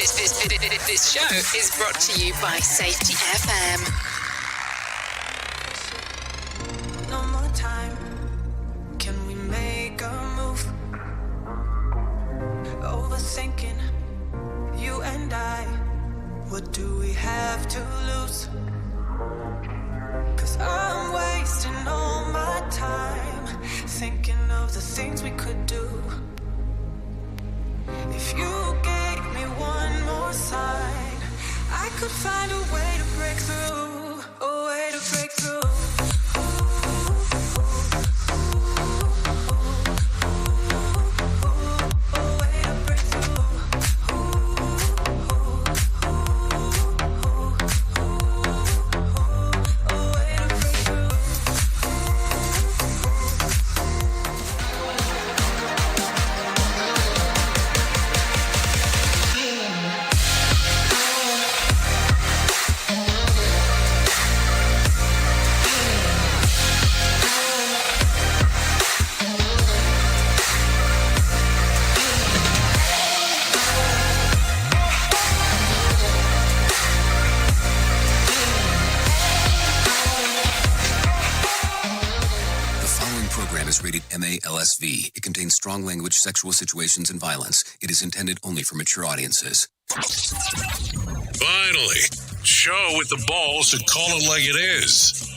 This show is brought to you by Safety FM. No more time. Can we make a move? Overthinking, you and I. What do we have to lose? 'Cause I'm wasting all my time thinking of the things we could do. If you gave me one more sign, I could find a way to break through, a way to break through. Rated MALSV. It contains strong language, sexual situations, and violence. It is intended only for mature audiences. Finally, show with the balls to call it like it is.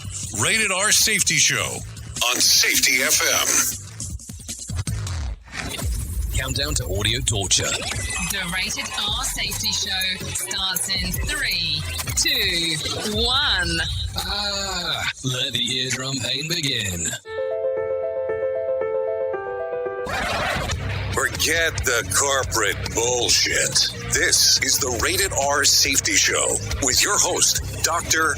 Rated R Safety Show on Safety FM. Countdown to audio torture. The Rated R Safety Show starts in 3, 2, 1. Let the eardrum pain begin. Forget the corporate bullshit. This is the Rated R Safety Show with your host, Dr.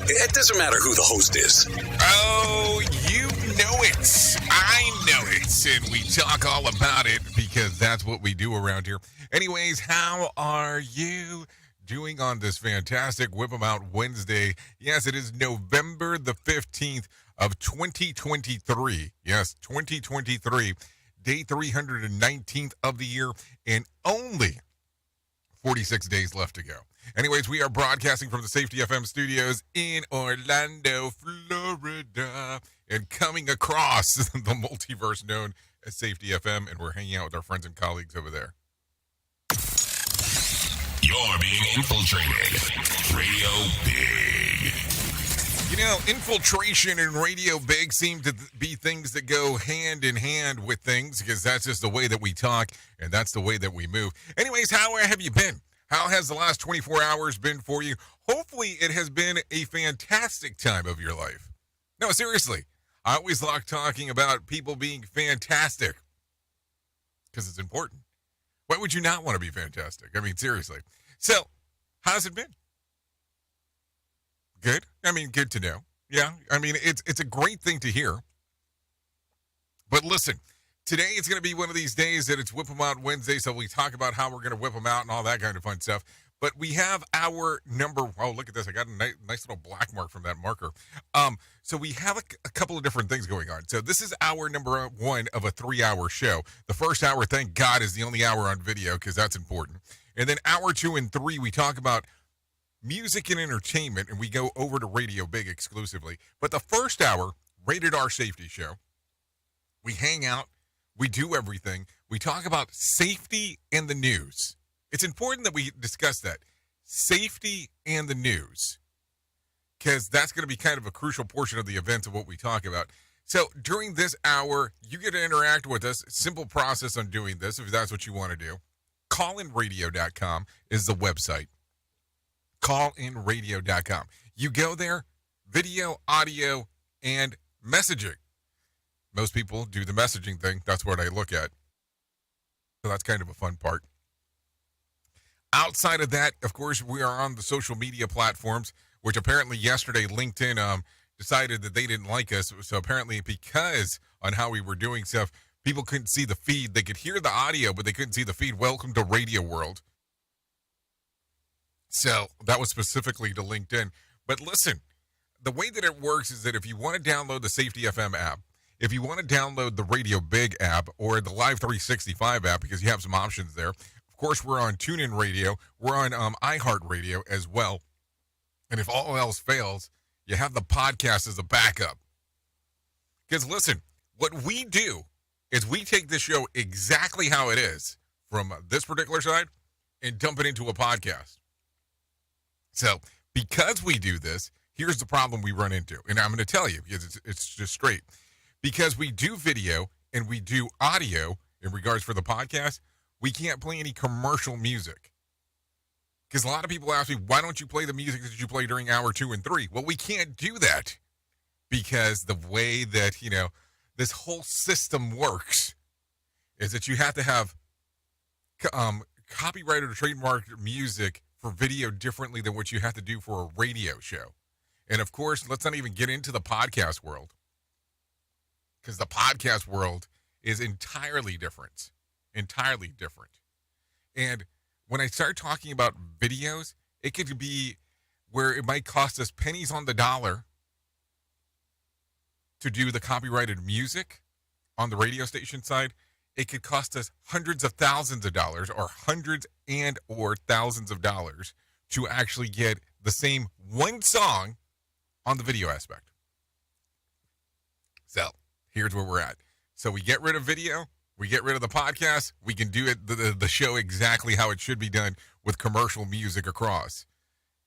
It doesn't matter who the host is. Oh, you know it. I know it. And we talk all about it because that's what we do around here. Anyways, how are you doing on this fantastic Whip 'em Out Wednesday? Yes, it is November the 15th of 2023. Yes, 2023. Day 319th of the year, and only 46 days left to go. Anyways, we are broadcasting from the Safety FM studios in Orlando, Florida, and coming across the multiverse known as Safety FM, and we're hanging out with our friends and colleagues over there. You're being infiltrated. Radio Big. You know, infiltration and Radio Big seem to be things that go hand in hand with things because that's just the way that we talk and that's the way that we move. Anyways, how have you been? How has the last 24 hours been for you? Hopefully it has been a fantastic time of your life. No, seriously. I always like talking about people being fantastic because it's important. Why would you not want to be fantastic? I mean, seriously. So, how's it been? Good. I mean, good to know. Yeah. I mean, it's a great thing to hear. But listen, today it's going to be one of these days that it's Whip 'em Out Wednesday, so we talk about how we're going to whip them out and all that kind of fun stuff. But we have our oh, look at this. I got a nice little black mark from that marker. So we have a couple of different things going on. So this is hour number 1 of a 3-hour show. The first hour, thank God, is the only hour on video because that's important. And then hour 2 and 3, we talk about music and entertainment, and we go over to Radio Big exclusively. But the first hour, Rated R Safety Show, we hang out, we do everything. We talk about safety and the news. It's important that we discuss that. Safety and the news. Because that's going to be kind of a crucial portion of the event of what we talk about. So during this hour, you get to interact with us. Simple process on doing this, if that's what you want to do. Callinradio.com is the website. Callinradio.com. You go there, video, audio, and messaging. Most people do the messaging thing. That's what I look at. So that's kind of a fun part. Outside of that, of course, we are on the social media platforms, which apparently yesterday LinkedIn decided that they didn't like us. So apparently because on how we were doing stuff, people couldn't see the feed. They could hear the audio, but they couldn't see the feed. Welcome to Radio World. So that was specifically to LinkedIn. But listen, the way that it works is that if you want to download the Safety FM app, if you want to download the Radio Big app or the Live 365 app, because you have some options there, of course, we're on TuneIn Radio. We're on iHeartRadio as well. And if all else fails, you have the podcast as a backup. Because listen, what we do is we take this show exactly how it is from this particular side and dump it into a podcast. So because we do this, here's the problem we run into. And I'm going to tell you, because it's just straight. Because we do video and we do audio in regards for the podcast, we can't play any commercial music. Because a lot of people ask me, why don't you play the music that you play during hour 2 and 3? Well, we can't do that because the way that, this whole system works is that you have to have copyrighted or trademarked music for video differently than what you have to do for a radio show. And of course, let's not even get into the podcast world, because the podcast world is entirely different. And when I start talking about videos, it could be where it might cost us pennies on the dollar to do the copyrighted music on the radio station side. It could cost us hundreds of thousands of dollars or hundreds and or thousands of dollars to actually get the same one song on the video aspect. So here's where we're at. So we get rid of video. We get rid of the podcast. We can do it the show exactly how it should be done with commercial music across.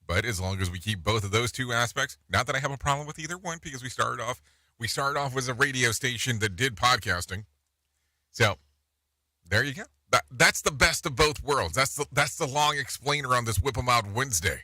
But as long as we keep both of those two aspects, not that I have a problem with either one, because we started off as a radio station that did podcasting. So there you go. That's the best of both worlds. That's the long explainer on this Whip 'em Out Wednesday.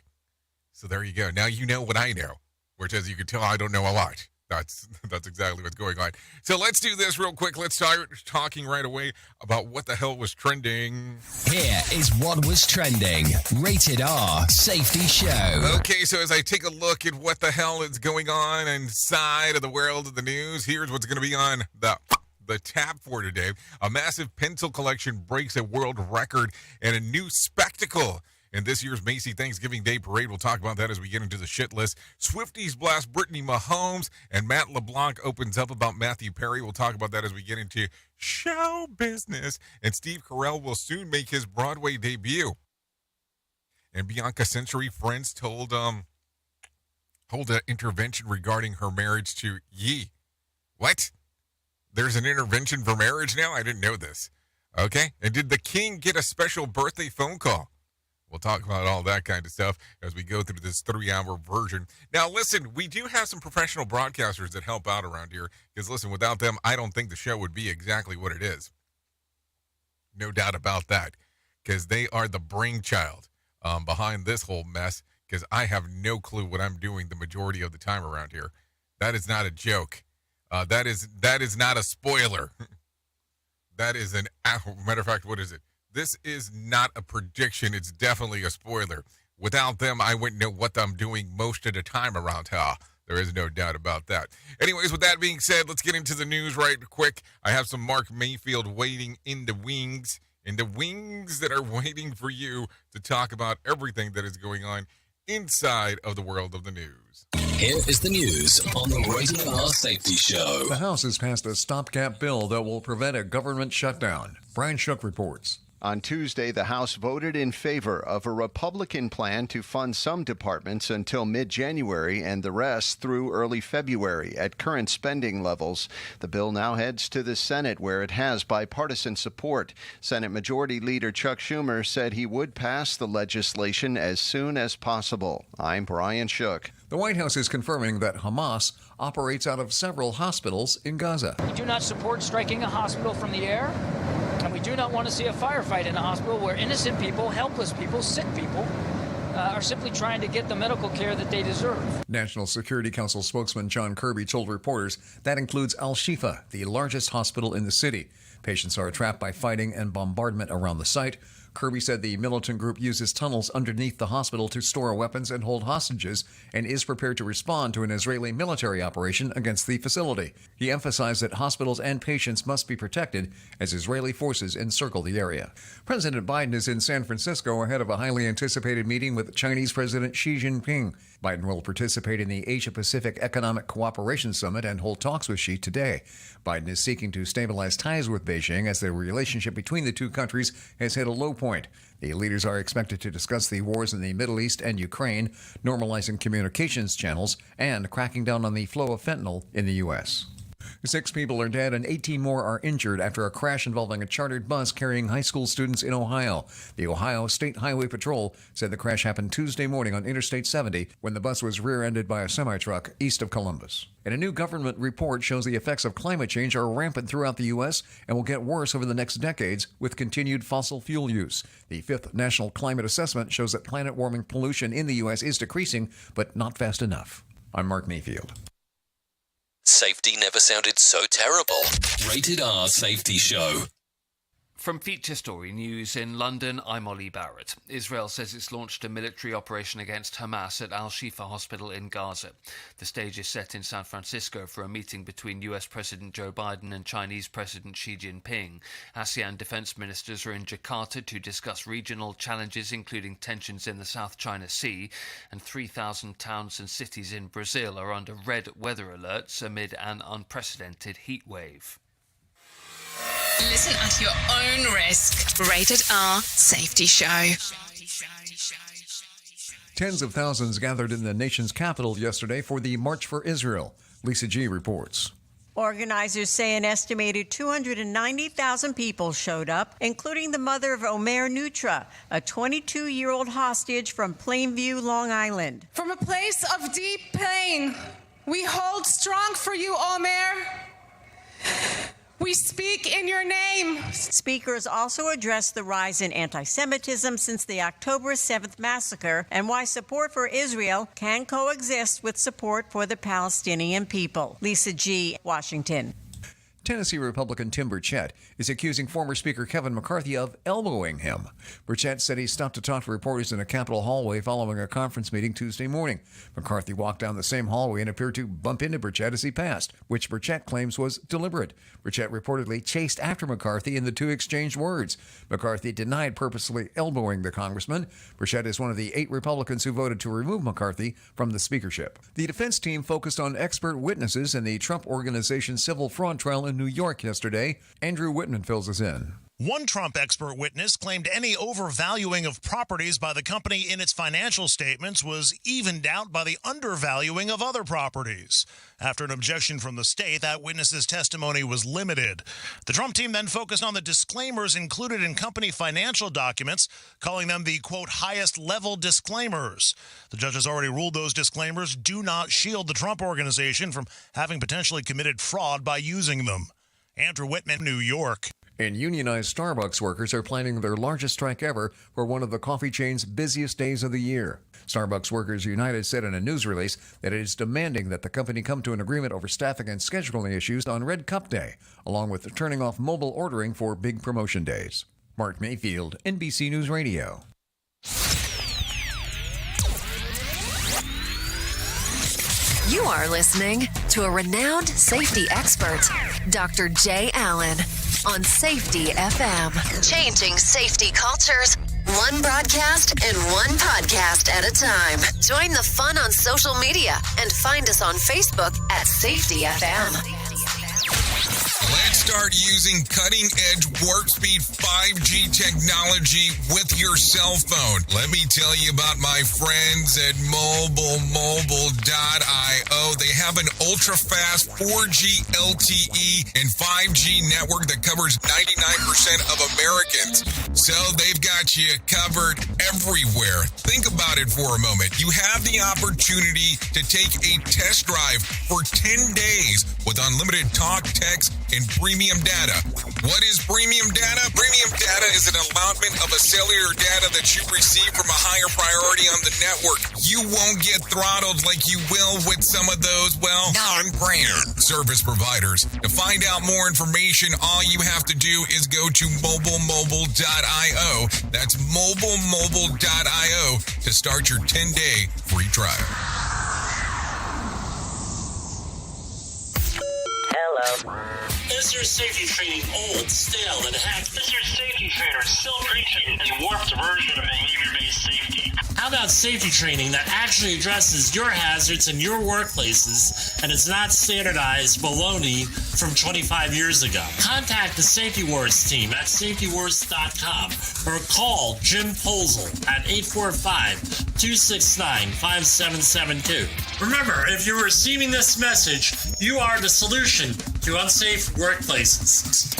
So there you go. Now you know what I know, which, as you can tell, I don't know a lot. That's exactly what's going on. So let's do this real quick. Let's start talking right away about what the hell was trending. Here is what was trending. Rated R Safety Show. Okay, so as I take a look at what the hell is going on inside of the world of the news, here's what's going to be on the tab for today. A massive pencil collection breaks a world record and a new spectacle in this year's Macy Thanksgiving Day Parade. We'll talk about that as we get into the shit list. Swifties blast Brittany Mahomes, and Matt LeBlanc opens up about Matthew Perry. We'll talk about that as we get into show business. And Steve Carell will soon make his Broadway debut. And Bianca Century Friends hold an intervention regarding her marriage to Yee. What? There's an intervention for marriage now? I didn't know this. Okay. And did the king get a special birthday phone call? We'll talk about all that kind of stuff as we go through this 3-hour version. Now, listen, we do have some professional broadcasters that help out around here. Because, listen, without them, I don't think the show would be exactly what it is. No doubt about that. Because they are the brainchild behind this whole mess. Because I have no clue what I'm doing the majority of the time around here. That is not a joke. That is not a spoiler. That is matter of fact, what is it? This is not a prediction. It's definitely a spoiler. Without them, I wouldn't know what I'm doing most of the time around here. There is no doubt about that. Anyways, with that being said, let's get into the news right quick. I have some Mark Mayfield waiting in the wings that are waiting for you to talk about everything that is going on inside of the world of the news. Here is the news on the Rated R Safety Show. The House has passed a stopgap bill that will prevent a government shutdown. Brian Shook reports. On Tuesday, the House voted in favor of a Republican plan to fund some departments until mid-January and the rest through early February at current spending levels. The bill now heads to the Senate, where it has bipartisan support. Senate Majority Leader Chuck Schumer said he would pass the legislation as soon as possible. I'm Brian Shook. The White House is confirming that Hamas operates out of several hospitals in Gaza. We do not support striking a hospital from the air, and we do not want to see a firefight in a hospital where innocent people, helpless people, sick people are simply trying to get the medical care that they deserve. National Security Council spokesman John Kirby told reporters that includes Al-Shifa, the largest hospital in the city. Patients are trapped by fighting and bombardment around the site. Kirby said the militant group uses tunnels underneath the hospital to store weapons and hold hostages and is prepared to respond to an Israeli military operation against the facility. He emphasized that hospitals and patients must be protected as Israeli forces encircle the area. President Biden is in San Francisco ahead of a highly anticipated meeting with Chinese President Xi Jinping. Biden will participate in the Asia-Pacific Economic Cooperation Summit and hold talks with Xi today. Biden is seeking to stabilize ties with Beijing as the relationship between the two countries has hit a low point. The leaders are expected to discuss the wars in the Middle East and Ukraine, normalizing communications channels, and cracking down on the flow of fentanyl in the U.S. 6 people are dead and 18 more are injured after a crash involving a chartered bus carrying high school students in Ohio. The Ohio State Highway Patrol said the crash happened Tuesday morning on Interstate 70 when the bus was rear-ended by a semi-truck east of Columbus. And a new government report shows the effects of climate change are rampant throughout the U.S. and will get worse over the next decades with continued fossil fuel use. The 5th National Climate Assessment shows that planet warming pollution in the U.S. is decreasing, but not fast enough. I'm Mark Mayfield. Safety never sounded so terrible. Rated R Safety Show. From Feature Story News in London, I'm Ollie Barrett. Israel says it's launched a military operation against Hamas at Al-Shifa Hospital in Gaza. The stage is set in San Francisco for a meeting between US President Joe Biden and Chinese President Xi Jinping. ASEAN defense ministers are in Jakarta to discuss regional challenges, including tensions in the South China Sea, and 3,000 towns and cities in Brazil are under red weather alerts amid an unprecedented heat wave. Listen at your own risk. Rated R Safety Show. Tens of thousands gathered in the nation's capital yesterday for the March for Israel. Lisa G. reports. Organizers say an estimated 290,000 people showed up, including the mother of Omer Nutra, a 22-year-old hostage from Plainview, Long Island. From a place of deep pain, we hold strong for you, Omer. We speak in your name. Speakers also addressed the rise in anti-Semitism since the October 7th massacre and why support for Israel can coexist with support for the Palestinian people. Lisa G., Washington. Tennessee Republican Tim Burchett is accusing former Speaker Kevin McCarthy of elbowing him. Burchett said he stopped to talk to reporters in a Capitol hallway following a conference meeting Tuesday morning. McCarthy walked down the same hallway and appeared to bump into Burchett as he passed, which Burchett claims was deliberate. Burchett reportedly chased after McCarthy and the two exchanged words. McCarthy denied purposely elbowing the congressman. Burchett is one of the 8 Republicans who voted to remove McCarthy from the speakership. The defense team focused on expert witnesses in the Trump Organization civil fraud trial in New York yesterday. Andrew Whitman fills us in. One Trump expert witness claimed any overvaluing of properties by the company in its financial statements was evened out by the undervaluing of other properties. After an objection from the state, that witness's testimony was limited. The Trump team then focused on the disclaimers included in company financial documents, calling them the, quote, highest level disclaimers. The judge has already ruled those disclaimers do not shield the Trump Organization from having potentially committed fraud by using them. Andrew Whitman, New York. And unionized Starbucks workers are planning their largest strike ever for one of the coffee chain's busiest days of the year. Starbucks Workers United said in a news release that it is demanding that the company come to an agreement over staffing and scheduling issues on Red Cup Day, along with turning off mobile ordering for big promotion days. Mark Mayfield, NBC News Radio. You are listening to a renowned safety expert, Dr. Jay Allen, on Safety FM. Changing safety cultures, one broadcast and one podcast at a time. Join the fun on social media and find us on Facebook at Safety FM. Let's start using cutting-edge warp speed 5G technology with your cell phone. Let me tell you about my friends at mobilemobile.io. They have an ultra-fast 4G LTE and 5G network that covers 99% of Americans. So they've got you covered everywhere. Think about it for a moment. You have the opportunity to take a test drive for 10 days with unlimited talk, text, and premium data. What is premium data? Premium data is an allotment of a cellular data that you receive from a higher priority on the network. You won't get throttled like you will with some of those, well, non-brand service providers. To find out more information, all you have to do is go to mobilemobile.io. That's mobilemobile.io to start your 10-day free trial. Hello. Is your safety training old, stale, and hacked? Is your safety trainer still preaching a warped version of behavior-based safety? How about safety training that actually addresses your hazards in your workplaces and is not standardized baloney from 25 years ago? Contact the Safety Wars team at safetywars.com or call Jim Posel at 845-269-5772. Remember, if you're receiving this message, you are the solution to unsafe workplaces.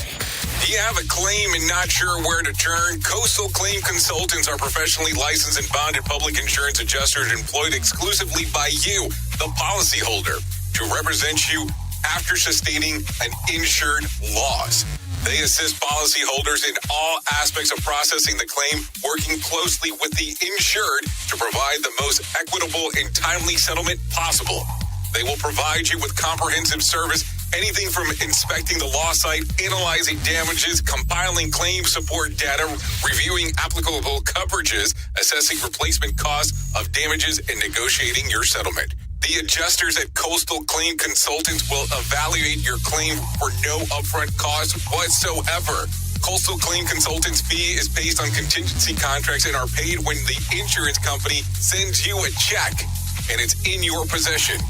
Do you have a claim and not sure where to turn? Coastal Claim Consultants are professionally licensed and bonded public insurance adjusters employed exclusively by you, the policyholder, to represent you after sustaining an insured loss. They assist policyholders in all aspects of processing the claim, working closely with the insured to provide the most equitable and timely settlement possible. They will provide you with comprehensive service, anything from inspecting the loss site, analyzing damages, compiling claim support data, reviewing applicable coverages, assessing replacement costs of damages, and negotiating your settlement. The adjusters at Coastal Claim Consultants will evaluate your claim for no upfront cost whatsoever. Coastal Claim Consultants' fee is based on contingency contracts and are paid when the insurance company sends you a check and it's in your possession.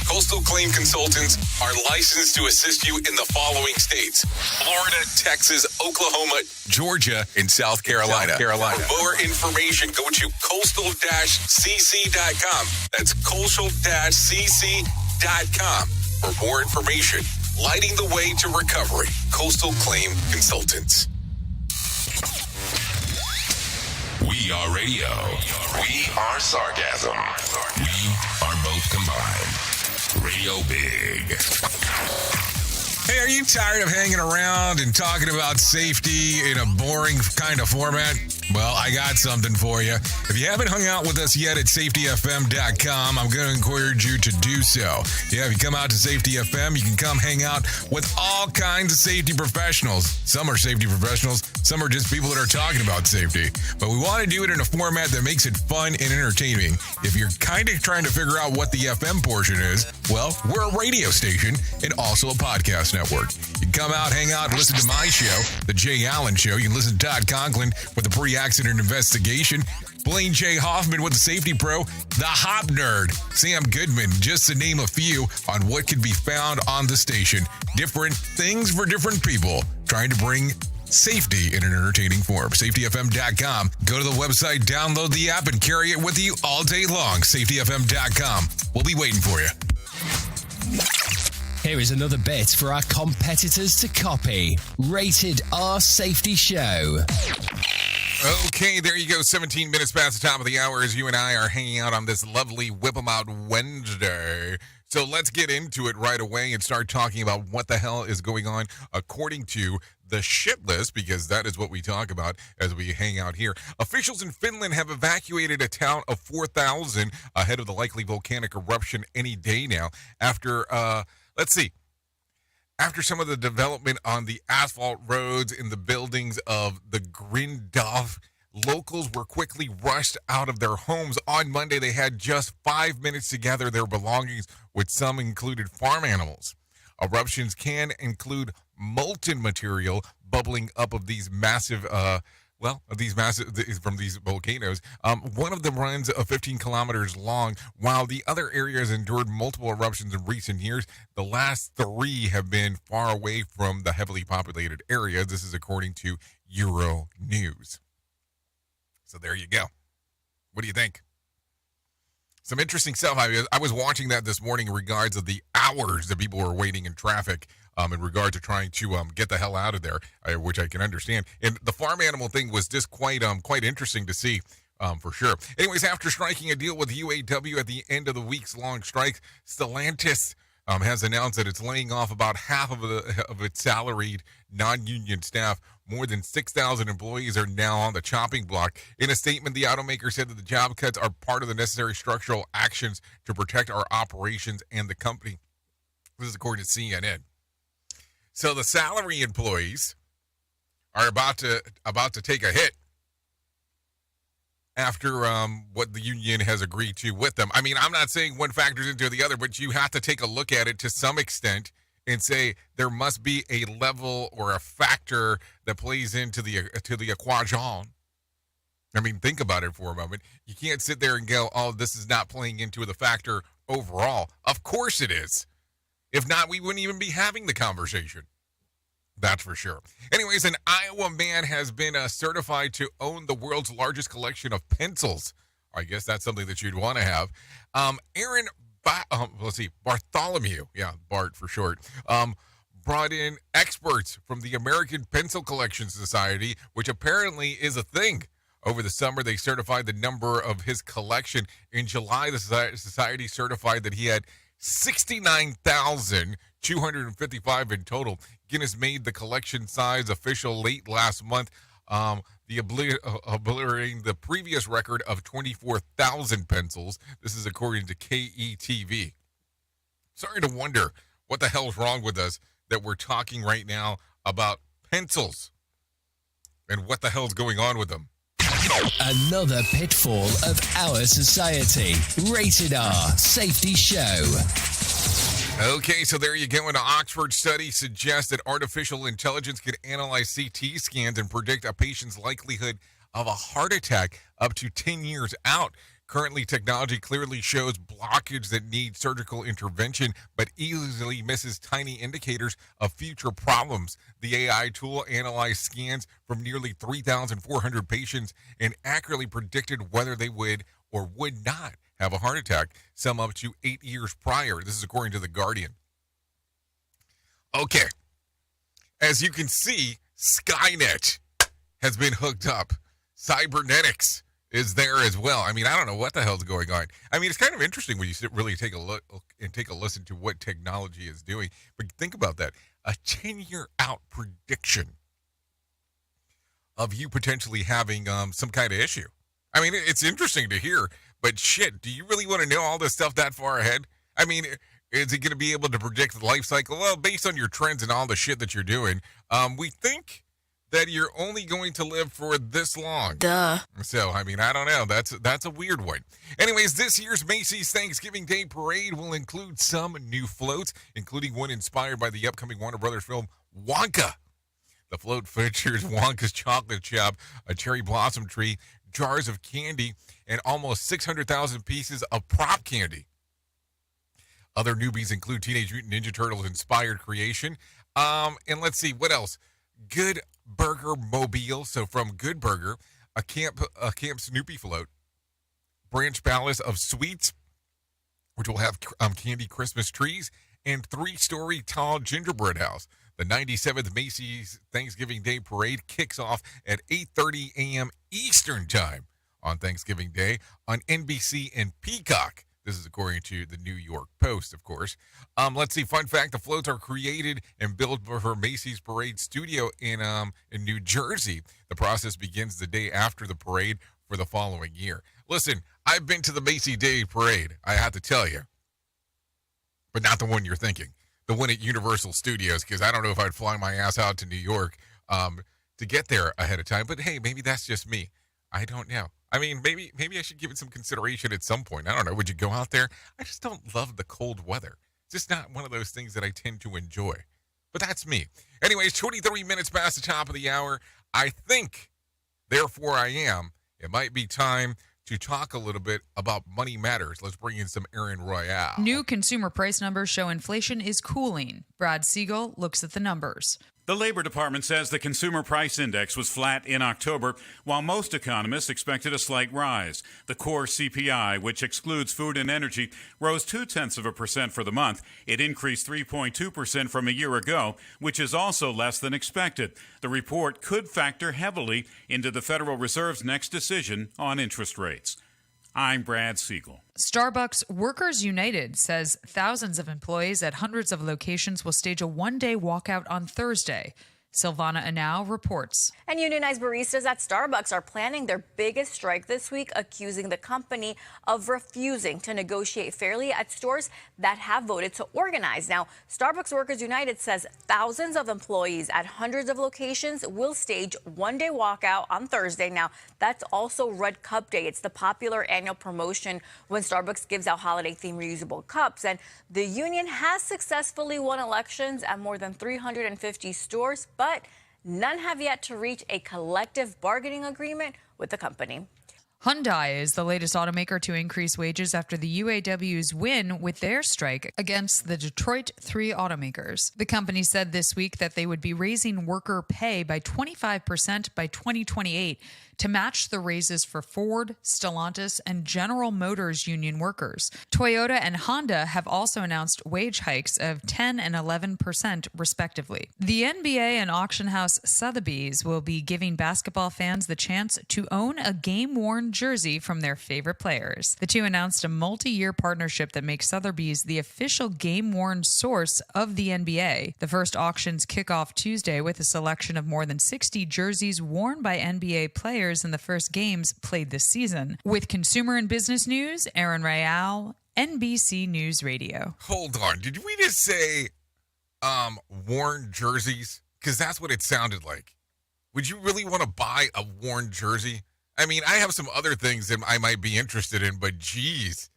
Coastal Claim Consultants are licensed to assist you in the following states: Florida, Texas, Oklahoma, Georgia, and South Carolina. For more information, go to coastal-cc.com. That's coastal-cc.com. For more information, lighting the way to recovery. Coastal Claim Consultants. We are radio. We are sarcasm. We are both combined. Radio Big. Hey, are you tired of hanging around and talking about safety in a boring kind of format? Well, I got something for you. If you haven't hung out with us yet at safetyfm.com, I'm going to encourage you to do so. Yeah, if you come out to Safety FM, you can come hang out with all kinds of safety professionals. Some are safety professionals, some are just people that are talking about safety. But we want to do it in a format that makes it fun and entertaining. If you're kind of trying to figure out what the FM portion is, well, we're a radio station and also a podcast network. You can come out, hang out, and listen to my show, The Jay Allen Show. You can listen to Todd Conklin with the pre-accident investigation, Blaine J. Hoffman with the Safety Pro, the Hop Nerd, Sam Goodman, just to name a few on what can be found on the station. Different things for different people, trying to bring safety in an entertaining form. SafetyFM.com. Go to the website, download the app, and carry it with you all day long. SafetyFM.com. We'll be waiting for you. Here is another bit for our competitors to copy. Rated R Safety Show. Okay, there you go. 17 minutes past the top of the hour as you and I are hanging out on this lovely Whip 'em Out Wednesday. So let's get into it right away and start talking about what the hell is going on according to the shit list, because that is what we talk about as we hang out here. Officials in Finland have evacuated a town of 4,000 ahead of the likely volcanic eruption any day now after, after some of the development on the asphalt roads in the buildings of the Grindhof, locals were quickly rushed out of their homes. On Monday, they had just 5 minutes to gather their belongings, with some included farm animals. Eruptions can include molten material bubbling up of these massive, from these volcanoes. One of them runs 15 kilometers long, while the other areas endured multiple eruptions in recent years. The last 3 have been far away from the heavily populated areas. This is according to Euro News. So there you go. What do you think? Some interesting stuff. I was watching that this morning in regards of the hours that people were waiting in traffic in regard to trying to get the hell out of there, which I can understand. And the farm animal thing was just quite interesting to see, for sure. Anyways, after striking a deal with UAW at the end of the week's long strike, Stellantis has announced that it's laying off about half of its salaried non-union staff. More than 6,000 employees are now on the chopping block. In a statement, the automaker said that the job cuts are part of the necessary structural actions to protect our operations and the company. This is according to CNN. So the salary employees are about to take a hit after what the union has agreed to with them. I mean, I'm not saying one factors into the other, but you have to take a look at it to some extent and say there must be a level or a factor that plays into the equation I mean, think about it for a moment. You can't sit there and go, oh, this is not playing into the factor overall. Of course it is. If not, we wouldn't even be having the conversation. That's for sure. Anyways, an Iowa man has been certified to own the world's largest collection of pencils. I guess that's something that you'd want to have. Bartholomew, Bart for short, brought in experts from the American Pencil Collection Society, which apparently is a thing. Over the summer, they certified the number of his collection. In July, the society certified that he had 69,255 in total. Guinness made the collection size official late last month, obliterating the previous record of 24,000 pencils. This is according to KETV. Sorry to wonder what the hell's wrong with us that we're talking right now about pencils and what the hell's going on with them. Another pitfall of our society. Rated R Safety Show. Okay, so there you go. An Oxford study suggests that artificial intelligence can analyze CT scans and predict a patient's likelihood of a heart attack up to 10 years out. Currently, technology clearly shows blockage that need surgical intervention, but easily misses tiny indicators of future problems. The AI tool analyzed scans from nearly 3,400 patients and accurately predicted whether they would or would not have a heart attack, some up to 8 years prior. This is according to The Guardian. Okay. As you can see, Skynet has been hooked up. Cybernetics is there as well. I mean, I don't know what the hell's going on. I mean, it's kind of interesting when you really take a look and take a listen to what technology is doing. But think about that. A 10-year out prediction of you potentially having some kind of issue. I mean, it's interesting to hear, but shit, do you really want to know all this stuff that far ahead? I mean, is it going to be able to predict the life cycle? Well, based on your trends and all the shit that you're doing, we think that you're only going to live for this long. Duh. So, I mean, I don't know. That's a weird one. Anyways, this year's Macy's Thanksgiving Day Parade will include some new floats, including one inspired by the upcoming Warner Brothers film Wonka. The float features Wonka's chocolate shop, a cherry blossom tree, jars of candy, and almost 600,000 pieces of prop candy. Other newbies include Teenage Mutant Ninja Turtles inspired creation. And let's see, what else? Good Burger Mobile. So from Good Burger, a Camp Snoopy float, Branch Palace of Sweets, which will have candy Christmas trees, and 3-story tall gingerbread house. The 97th Macy's Thanksgiving Day Parade kicks off at 8:30 a.m. Eastern Time on Thanksgiving Day on NBC and Peacock. This is according to the New York Post, of course. Let's see. Fun fact: the floats are created and built for Macy's Parade Studio in New Jersey. The process begins the day after the parade for the following year. Listen, I've been to the Macy's Day Parade. I have to tell you, but not the one you're thinking. The one at Universal Studios, because I don't know if I'd fly my ass out to New York to get there ahead of time. But hey, maybe that's just me. I don't know. I mean, maybe I should give it some consideration at some point. I don't know. Would you go out there? I just don't love the cold weather. It's just not one of those things that I tend to enjoy. But that's me. Anyways, 23 minutes past the top of the hour. I think, therefore I am, it might be time to talk a little bit about Money Matters. Let's bring in some Aaron Royale. New consumer price numbers show inflation is cooling. Brad Siegel looks at the numbers. The Labor Department says the Consumer Price Index was flat in October, while most economists expected a slight rise. The core CPI, which excludes food and energy, rose 0.2% for the month. It increased 3.2% from a year ago, which is also less than expected. The report could factor heavily into the Federal Reserve's next decision on interest rates. I'm Brad Siegel. Starbucks Workers United says thousands of employees at hundreds of locations will stage a one-day walkout on Thursday. Silvana Anau reports. And unionized baristas at Starbucks are planning their biggest strike this week, accusing the company of refusing to negotiate fairly at stores that have voted to organize. Now, Starbucks Workers United says thousands of employees at hundreds of locations will stage one-day walkout on Thursday. Now, that's also Red Cup Day. It's the popular annual promotion when Starbucks gives out holiday-themed reusable cups. And the union has successfully won elections at more than 350 stores, but none have yet to reach a collective bargaining agreement with the company. Hyundai is the latest automaker to increase wages after the UAW's win with their strike against the Detroit 3 automakers. The company said this week that they would be raising worker pay by 25% by 2028 to match the raises for Ford, Stellantis, and General Motors union workers. Toyota and Honda have also announced wage hikes of 10 and 11% respectively. The NBA and auction house Sotheby's will be giving basketball fans the chance to own a game-worn jersey from their favorite players. The two announced a multi-year partnership that makes Sotheby's the official game-worn source of the NBA. The first auctions kick off Tuesday with a selection of more than 60 jerseys worn by NBA players in the first games played this season. With consumer and business news, Aaron Rayal, NBC News Radio. Hold on. Did we just say worn jerseys? Because that's what it sounded like. Would you really want to buy a worn jersey? I mean, I have some other things that I might be interested in, but geez,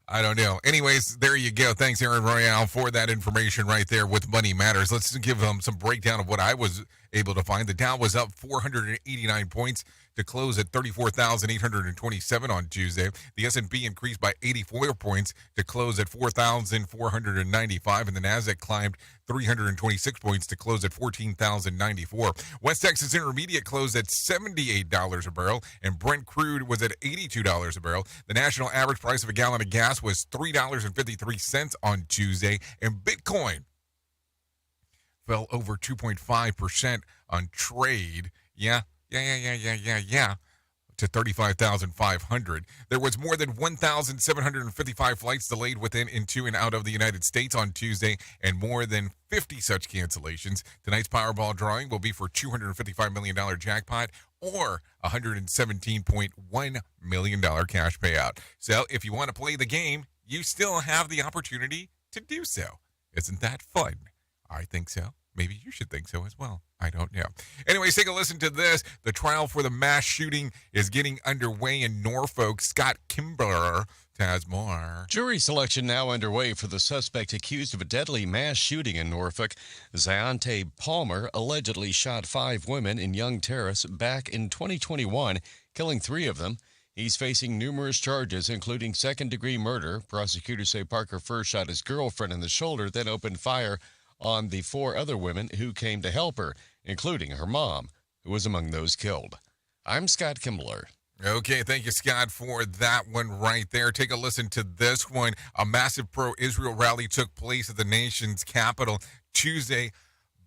I don't know. Anyways, there you go. Thanks, Aaron Royale, for that information right there with Money Matters. Let's give them some breakdown of what I was able to find. The Dow was up 489 points to close at 34,827 on Tuesday. The S&P increased by 84 points to close at 4,495, and the Nasdaq climbed 326 points to close at 14,094. West Texas Intermediate closed at $78 a barrel, and Brent crude was at $82 a barrel. The national average price of a gallon of gas was $3.53 on Tuesday, and Bitcoin fell over 2.5% on trade. Yeah, to 35,500. There was more than 1,755 flights delayed within, into, and out of the United States on Tuesday, and more than 50 such cancellations. Tonight's Powerball drawing will be for $255 million jackpot or $117.1 million cash payout. So if you want to play the game, you still have the opportunity to do so. Isn't that fun? I think so. Maybe you should think so as well. I don't know. Anyways, take a listen to this. The trial for the mass shooting is getting underway in Norfolk. Scott Kimbler has more. Jury selection now underway for the suspect accused of a deadly mass shooting in Norfolk. Zayante Palmer allegedly shot 5 women in Young Terrace back in 2021, killing 3 of them. He's facing numerous charges, including second-degree murder. Prosecutors say Parker first shot his girlfriend in the shoulder, then opened fire on the 4 other women who came to help her, including her mom, who was among those killed. I'm Scott Kimbler. Okay, thank you, Scott, for that one right there. Take a listen to this one. A massive pro-Israel rally took place at the nation's capital Tuesday,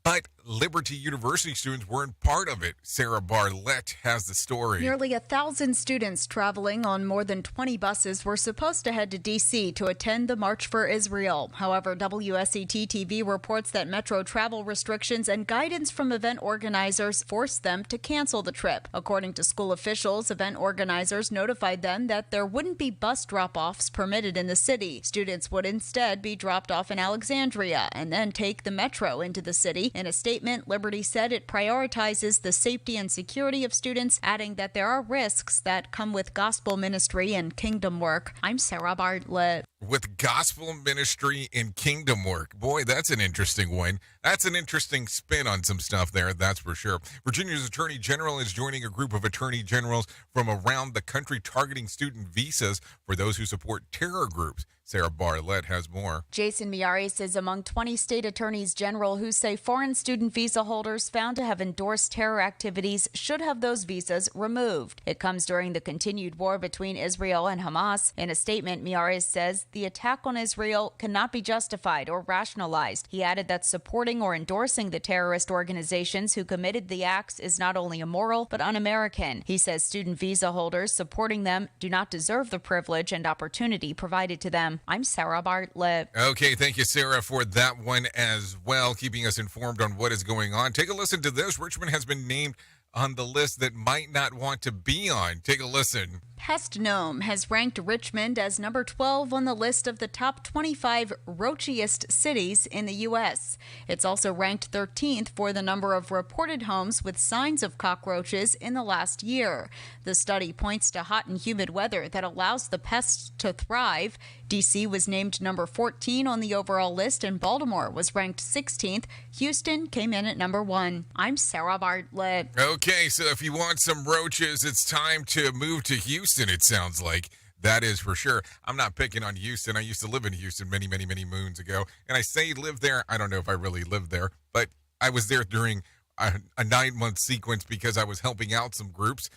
but Liberty University students weren't part of it. Sarah Bartlett has the story. Nearly 1,000 students traveling on more than 20 buses were supposed to head to D.C. to attend the March for Israel. However, WSET-TV reports that metro travel restrictions and guidance from event organizers forced them to cancel the trip. According to school officials, event organizers notified them that there wouldn't be bus drop-offs permitted in the city. Students would instead be dropped off in Alexandria and then take the metro into the city. In a statement, Liberty said it prioritizes the safety and security of students, adding that there are risks that come with gospel ministry and kingdom work. I'm Sarah Bartlett. With gospel ministry and kingdom work. Boy, that's an interesting one. That's an interesting spin on some stuff there, that's for sure. Virginia's Attorney General is joining a group of attorney generals from around the country targeting student visas for those who support terror groups. Sarah Bartlett has more. Jason Miaris is among 20 state attorneys general who say foreign student visa holders found to have endorsed terror activities should have those visas removed. It comes during the continued war between Israel and Hamas. In a statement, Miaris says the attack on Israel cannot be justified or rationalized. He added that supporting or endorsing the terrorist organizations who committed the acts is not only immoral but un-American. He says student visa holders supporting them do not deserve the privilege and opportunity provided to them. I'm Sarah Bartlett. Okay, thank you, Sarah, for that one as well, keeping us informed on what is going on. Take a listen to this. Richmond has been named on the list that might not want to be on. Take a listen. Pest Gnome has ranked Richmond as number 12 on the list of the top 25 roachiest cities in the U.S. It's also ranked 13th for the number of reported homes with signs of cockroaches in the last year. The study points to hot and humid weather that allows the pests to thrive. D.C. was named number 14 on the overall list, and Baltimore was ranked 16th. Houston came in at number 1. I'm Sarah Bartlett. Okay, so if you want some roaches, it's time to move to Houston, it sounds like. That is for sure. I'm not picking on Houston. I used to live in Houston many, many, many moons ago. And I say live there. I don't know if I really lived there, but I was there during a 9-month sequence because I was helping out some groups.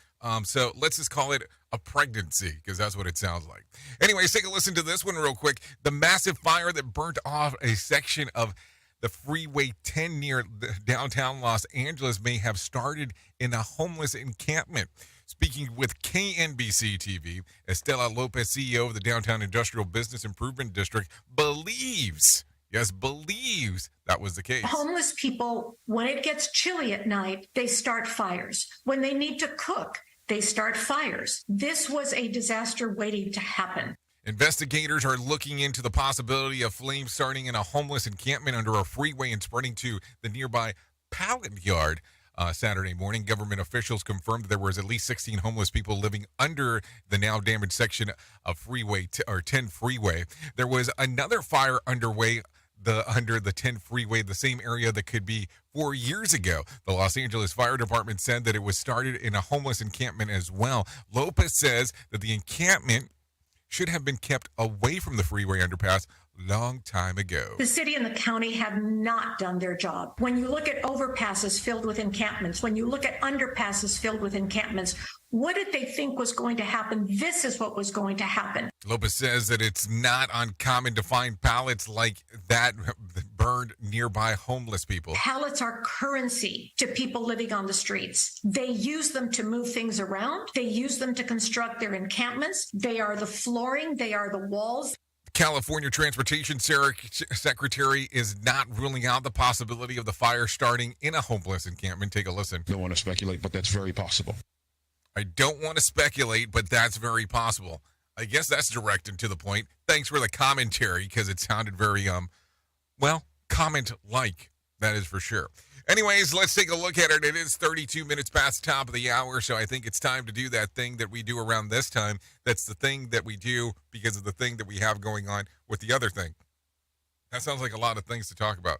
So let's just call it a pregnancy because that's what it sounds like. Anyways, take a listen to this one real quick. The massive fire that burnt off a section of the Freeway 10 near downtown Los Angeles may have started in a homeless encampment. Speaking with KNBC TV, Estela Lopez, CEO of the Downtown Industrial Business Improvement District, believes that was the case. Homeless people, when it gets chilly at night, they start fires. When they need to cook, they start fires. This was a disaster waiting to happen. Investigators are looking into the possibility of flames starting in a homeless encampment under a freeway and spreading to the nearby pallet yard. Saturday morning, government officials confirmed that there was at least 16 homeless people living under the now damaged section of Freeway 10 freeway. There was another fire underway under the 10 freeway, the same area that could be 4 years ago. The Los Angeles Fire Department said that it was started in a homeless encampment as well. Lopez says that the encampment should have been kept away from the freeway underpass long time ago. The city and the county have not done their job. When you look at overpasses filled with encampments, when you look at underpasses filled with encampments, what did they think was going to happen? This is what was going to happen. Lopez says that it's not uncommon to find pallets like that burned nearby homeless people. Pallets are currency to people living on the streets. They use them to move things around. They use them to construct their encampments. They are the flooring. They are the walls. California Transportation Secretary is not ruling out the possibility of the fire starting in a homeless encampment. Take a listen. Don't want to speculate, but that's very possible. I don't want to speculate, but that's very possible. I guess that's direct and to the point. Thanks for the commentary because it sounded very, comment-like. That is for sure. Anyways, let's take a look at it. It is 32 minutes past the top of the hour, so I think it's time to do that thing that we do around this time. That's the thing that we do because of the thing that we have going on with the other thing. That sounds like a lot of things to talk about.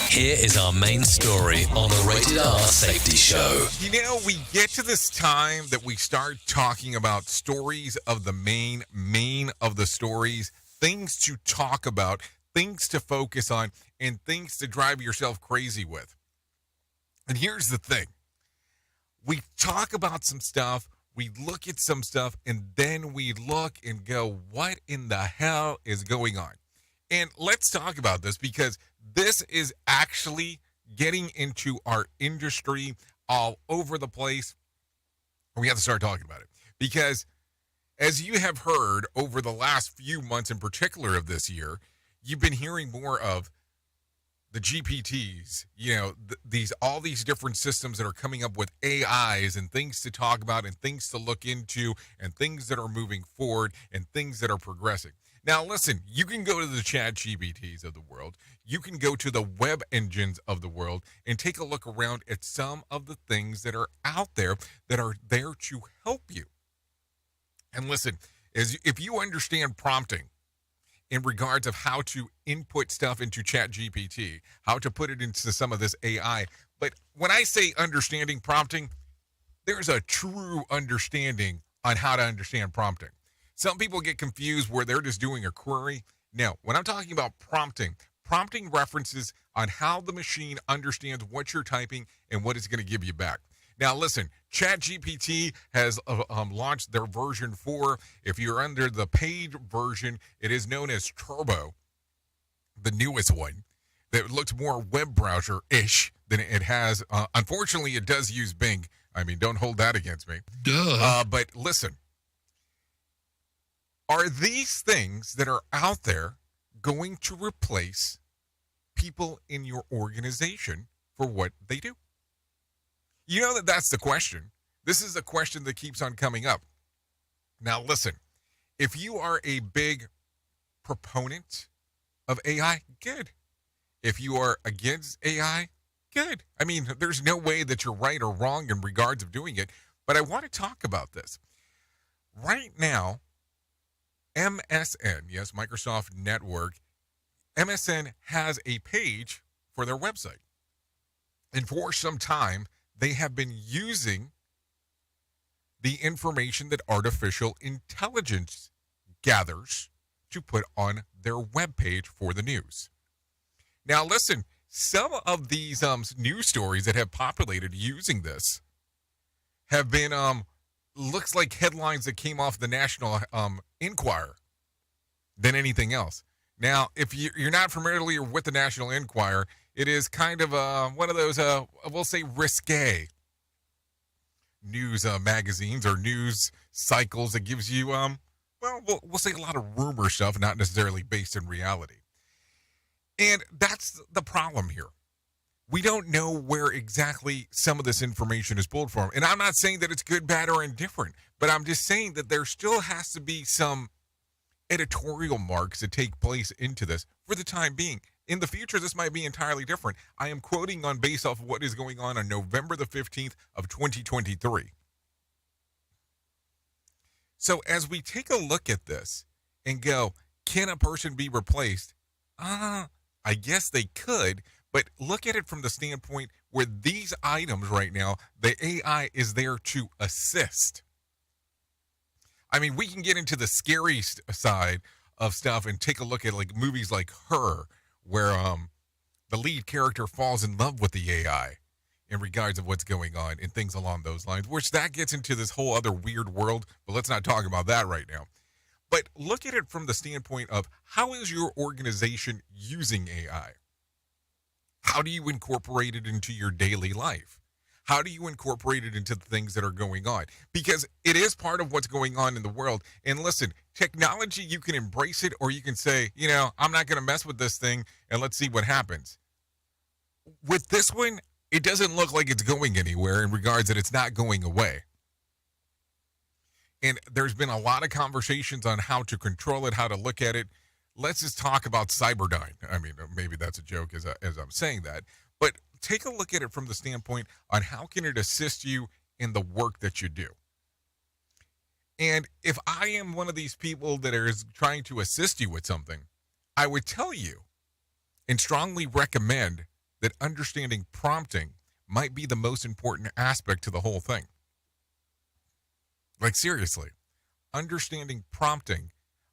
Here is our main story on the Rated R Safety Show. You know, we get to this time that we start talking about stories of the main of the stories, things to talk about, things to focus on, and things to drive yourself crazy with. And here's the thing. We talk about some stuff, we look at some stuff, and then we look and go, what in the hell is going on? And let's talk about this because this is actually getting into our industry all over the place. We have to start talking about it because as you have heard over the last few months in particular of this year, you've been hearing more of the GPTs, all these different systems that are coming up with AIs and things to talk about and things to look into and things that are moving forward and things that are progressing. Now, listen, you can go to the chat GPTs of the world. You can go to the web engines of the world and take a look around at some of the things that are out there that are there to help you. And listen, if you understand prompting, in regards of how to input stuff into ChatGPT, how to put it into some of this AI. But when I say understanding prompting, there's a true understanding on how to understand prompting. Some people get confused where they're just doing a query. No, when I'm talking about prompting references on how the machine understands what you're typing and what it's going to give you back. Now, listen, ChatGPT has launched their version 4. If you're under the paid version, it is known as Turbo, the newest one, that looks more web browser-ish than it has. Unfortunately, it does use Bing. I mean, don't hold that against me. Duh. But listen, are these things that are out there going to replace people in your organization for what they do? You know that's the question. This is a question that keeps on coming up. Now, listen, if you are a big proponent of AI, good. If you are against AI, good. I mean, there's no way that you're right or wrong in regards of doing it, but I want to talk about this. Right now, MSN, yes, Microsoft Network, MSN has a page for their website. And for some time, they have been using the information that artificial intelligence gathers to put on their webpage for the news. Now, listen, some of these news stories that have populated using this have been, looks like headlines that came off the National Enquirer than anything else. Now, if you're not familiar with the National Enquirer, it is kind of one of those, we'll say, risque news magazines or news cycles that gives you, we'll say a lot of rumor stuff, not necessarily based in reality. And that's the problem here. We don't know where exactly some of this information is pulled from. And I'm not saying that it's good, bad, or indifferent, but I'm just saying that there still has to be some editorial marks that take place into this for the time being. In the future, this might be entirely different. I am quoting based off of what is going on November the 15th of 2023. So as we take a look at this and go, can a person be replaced? I guess they could, but look at it from the standpoint where these items right now, the AI is there to assist. I mean, we can get into the scary side of stuff and take a look at like movies like Her, where the lead character falls in love with the AI in regards of what's going on and things along those lines, which that gets into this whole other weird world, but let's not talk about that right now. But look at it from the standpoint of how is your organization using AI? How do you incorporate it into your daily life? How do you incorporate it into the things that are going on? Because it is part of what's going on in the world. And listen, technology, you can embrace it or you can say, I'm not going to mess with this thing and let's see what happens. With this one, it doesn't look like it's going anywhere in regards that it's not going away. And there's been a lot of conversations on how to control it, how to look at it. Let's just talk about Cyberdyne. I mean, maybe that's a joke as I'm saying that. But take a look at it from the standpoint on how can it assist you in the work that you do. And if I am one of these people that is trying to assist you with something, I would tell you and strongly recommend that understanding prompting might be the most important aspect to the whole thing. Like seriously, understanding prompting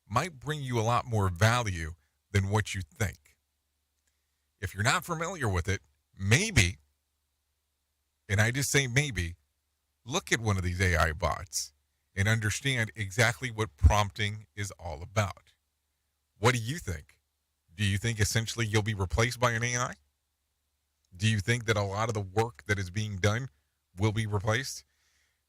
might bring you a lot more value than what you think. If you're not familiar with it, maybe, and I just say maybe, look at one of these AI bots and understand exactly what prompting is all about. What do you think? Do you think essentially you'll be replaced by an AI? Do you think that a lot of the work that is being done will be replaced?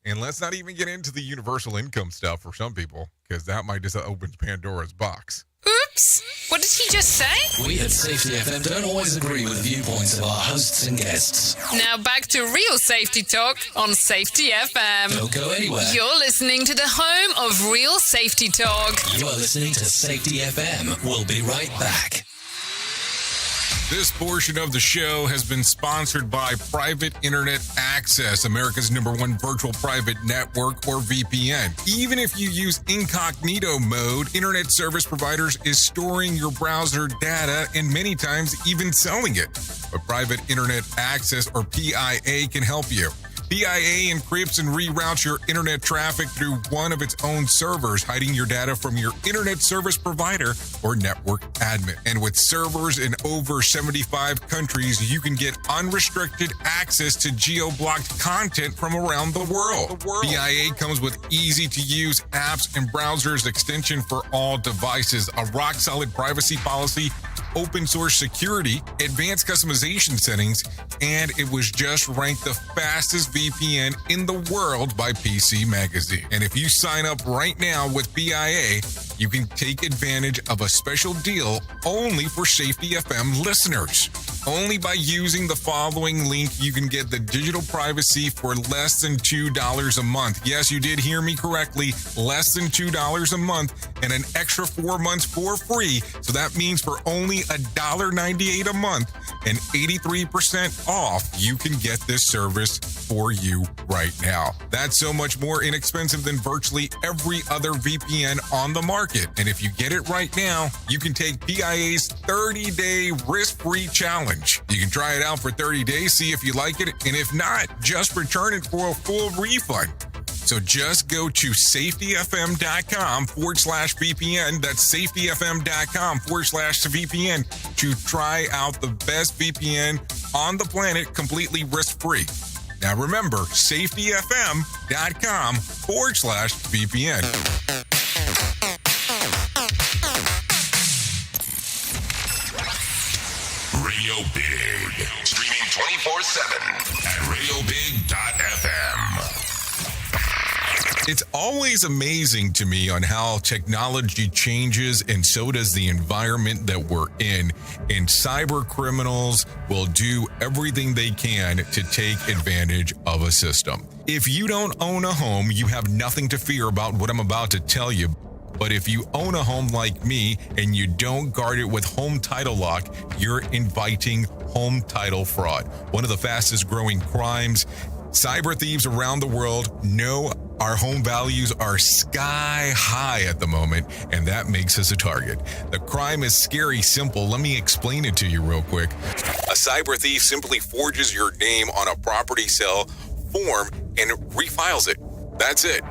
And let's not even get into the universal income stuff for some people, because that might just open Pandora's box. Oops! What did he just say? We at Safety FM don't always agree with viewpoints of our hosts and guests. Now back to real safety talk on Safety FM. Don't go anywhere. You're listening to the home of real safety talk. You are listening to Safety FM. We'll be right back. This portion of the show has been sponsored by Private Internet Access, America's #1 virtual private network, or VPN. Even if you use incognito mode, internet service providers is storing your browser data and many times even selling it. But Private Internet Access, or PIA, can help you. PIA encrypts and reroutes your internet traffic through one of its own servers, hiding your data from your internet service provider or network admin. And with servers in over 75 countries, you can get unrestricted access to geo-blocked content from around the world. PIA comes with easy-to-use apps and browsers extension for all devices, a rock-solid privacy policy, open source security, advanced customization settings, and it was just ranked the fastest VPN in the world by PC Magazine. And if you sign up right now with PIA, you can take advantage of a special deal only for Safety FM listeners. Only by using the following link, you can get the digital privacy for less than $2 a month. Yes, you did hear me correctly, less than $2 a month and an extra 4 months for free. So that means for only $1.98 a month and 83% off, you can get this service for you right now. That's so much more inexpensive than virtually every other VPN on the market. And if you get it right now, you can take PIA's 30-day risk-free challenge. You can try it out for 30 days, see if you like it, and if not, just return it for a full refund. So just go to safetyfm.com/VPN. That's safetyfm.com/VPN to try out the best VPN on the planet completely risk-free. Now remember, safetyfm.com/VPN. Radio Big. Streaming 24/7 at radiobig.fm. It's always amazing to me on how technology changes, and so does the environment that we're in. And cyber criminals will do everything they can to take advantage of a system. If you don't own a home, you have nothing to fear about what I'm about to tell you. But if you own a home like me and you don't guard it with home title lock, you're inviting home title fraud. One of the fastest growing crimes. Cyber thieves around the world know our home values are sky high at the moment, and that makes us a target. The crime is scary simple. Let me explain it to you real quick. A cyber thief simply forges your name on a property sale form and refiles it. That's it.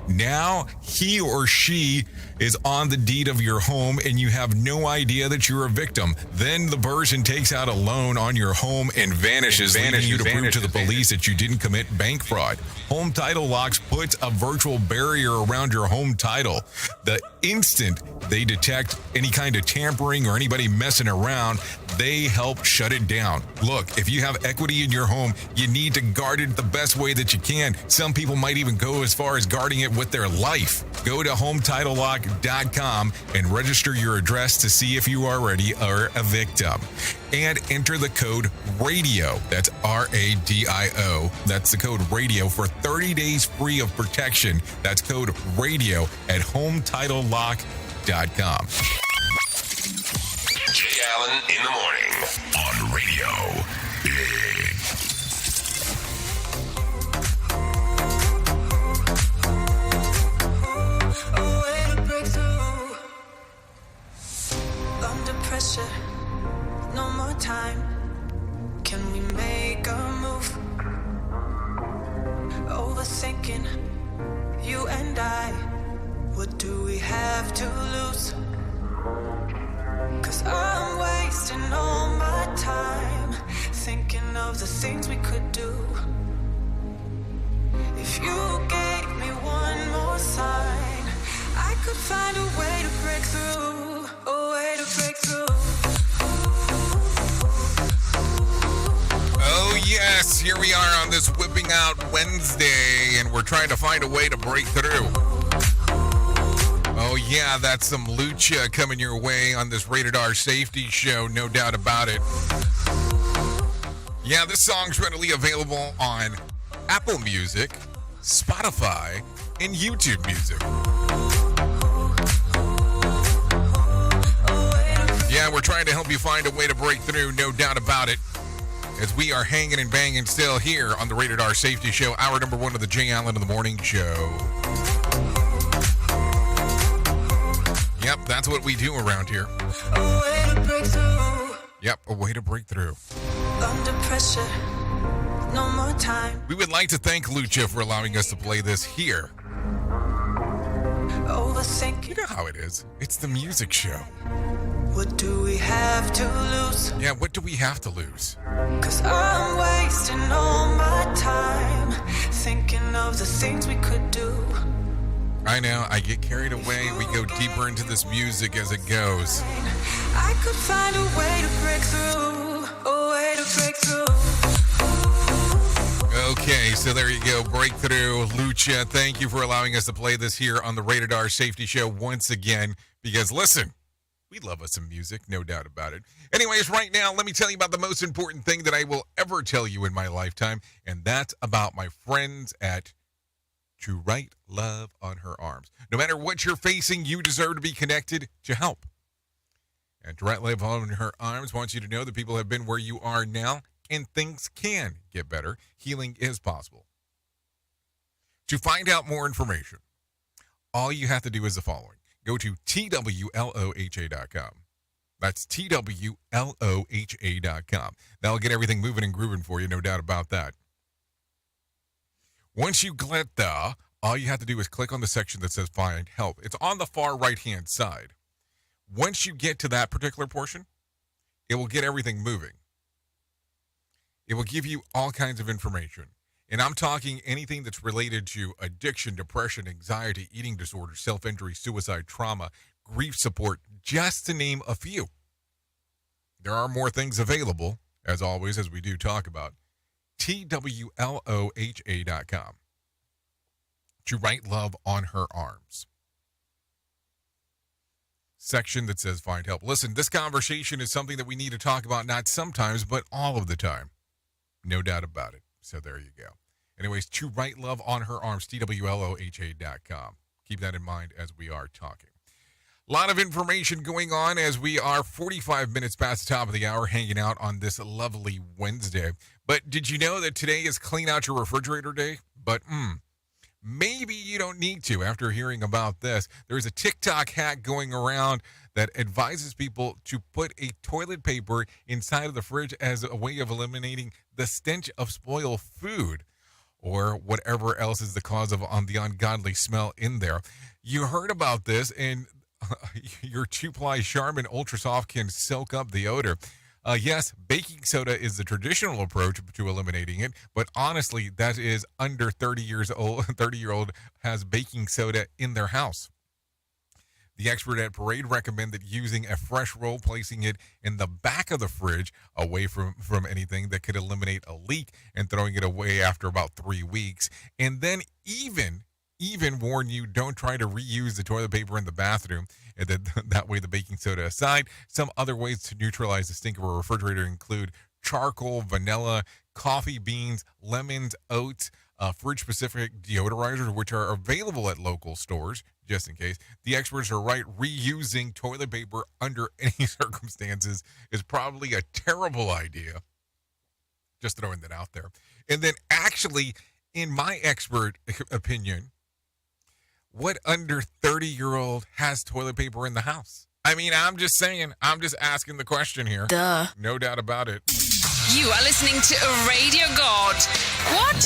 Now he or she is on the deed of your home and you have no idea that you're a victim. Then the person takes out a loan on your home and vanishes, leaving you to prove to the police that you didn't commit bank fraud. Home Title Locks puts a virtual barrier around your home title. The instant they detect any kind of tampering or anybody messing around, they help shut it down. Look, if you have equity in your home, you need to guard it the best way that you can. Some people might even go as far as guarding it with their life. Go to HometitleLock.com and register your address to see if you already are a victim. And enter the code RADIO. That's RADIO. That's the code RADIO for 30 days free of protection. That's code RADIO at HometitleLock.com. Jay Allen in the morning on Radio Big. A way to break through. Under pressure, no more time. Can we make a move? Overthinking, you and I. What do we have to lose? 'Cause I'm wasting all my time thinking of the things we could do. If you gave me one more sign, I could find a way to break through. A way to break through. Oh, yes, here we are on this Whipping Out Wednesday, and we're trying to find a way to break through. Oh, yeah, that's some lucha coming your way on this Rated R Safety Show, no doubt about it. Yeah, this song's readily available on Apple Music, Spotify, and YouTube Music. Yeah, we're trying to help you find a way to break through, no doubt about it, as we are hanging and banging still here on the Rated R Safety Show, hour number 1 of the Jay Allen in the Morning Show. Yep, that's what we do around here. A way to break through. Yep, a way to break through. Under pressure, no more time. We would like to thank Lucha for allowing us to play this here. Overthinking. You know how it is. It's the music show. What do we have to lose? Yeah, what do we have to lose? 'Cause I'm wasting all my time thinking of the things we could do. I know, I get carried away. We go deeper into this music as it goes. I could find a way to break through. A way to break through. Okay, so there you go. Breakthrough. Lucha, thank you for allowing us to play this here on the Rated R Safety Show once again. Because listen, we love us some music, no doubt about it. Anyways, right now, let me tell you about the most important thing that I will ever tell you in my lifetime. And that's about my friends at To Write Love on Her Arms. No matter what you're facing, you deserve to be connected to help. And to right love on her arms wants you to know that people have been where you are now, and things can get better. Healing is possible. To find out more information, all you have to do is the following. Go to TWLOHA.com. That's TWLOHA.com. That'll get everything moving and grooving for you, no doubt about that. Once you get there, all you have to do is click on the section that says Find Help. It's on the far right-hand side. Once you get to that particular portion, it will get everything moving. It will give you all kinds of information. And I'm talking anything that's related to addiction, depression, anxiety, eating disorders, self-injury, suicide, trauma, grief support, just to name a few. There are more things available, as always, as we do talk about. TWLOHA.com. To write love on her arms. Section that says Find Help. Listen, this conversation is something that we need to talk about, not sometimes, but all of the time. No doubt about it. So there you go. Anyways, to write love on her arms, TWLOHA.com. Keep that in mind as we are talking. A lot of information going on as we are 45 minutes past the top of the hour hanging out on this lovely Wednesday. But did you know that today is Clean Out Your Refrigerator Day? But maybe you don't need to after hearing about this. There's a TikTok hack going around that advises people to put a toilet paper inside of the fridge as a way of eliminating the stench of spoiled food or whatever else is the cause of the ungodly smell in there. You heard about this, and your 2-ply Charmin Ultra Soft can soak up the odor. Yes, baking soda is the traditional approach to eliminating it, but honestly, that is under 30 years old. 30-year-old has baking soda in their house. The expert at Parade recommend that using a fresh roll, placing it in the back of the fridge away from anything that could eliminate a leak, and throwing it away after about 3 weeks. And then even warn you, don't try to reuse the toilet paper in the bathroom. And that way, the baking soda aside, some other ways to neutralize the stink of a refrigerator include charcoal, vanilla, coffee beans, lemons, oats, fridge-specific deodorizers, which are available at local stores, just in case. The experts are right. Reusing toilet paper under any circumstances is probably a terrible idea. Just throwing that out there. And then actually, in my expert opinion, what under 30-year-old has toilet paper in the house? I mean, I'm just saying. I'm just asking the question here. Duh. No doubt about it. You are listening to a radio god. What?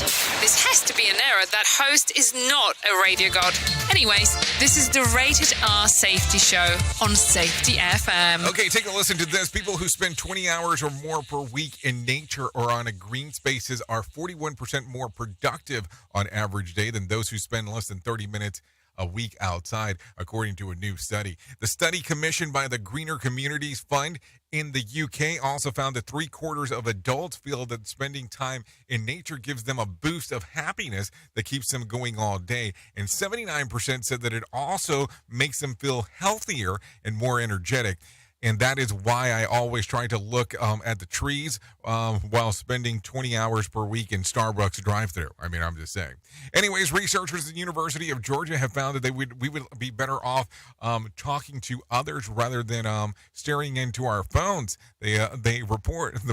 This has to be an error. That host is not a radio god. Anyways, this is the Rated R Safety Show on Safety FM. Okay, take a listen to this. People who spend 20 hours or more per week in nature or on a green spaces are 41% more productive on average day than those who spend less than 30 minutes a week outside, according to a new study. The study commissioned by the Greener Communities Fund in the UK also found that 3/4 of adults feel that spending time in nature gives them a boost of happiness that keeps them going all day. And 79% said that it also makes them feel healthier and more energetic. And that is why I always try to look at the trees while spending 20 hours per week in Starbucks drive-thru. I mean, I'm just saying. Anyways, researchers at the University of Georgia have found that we would be better off talking to others rather than staring into our phones. The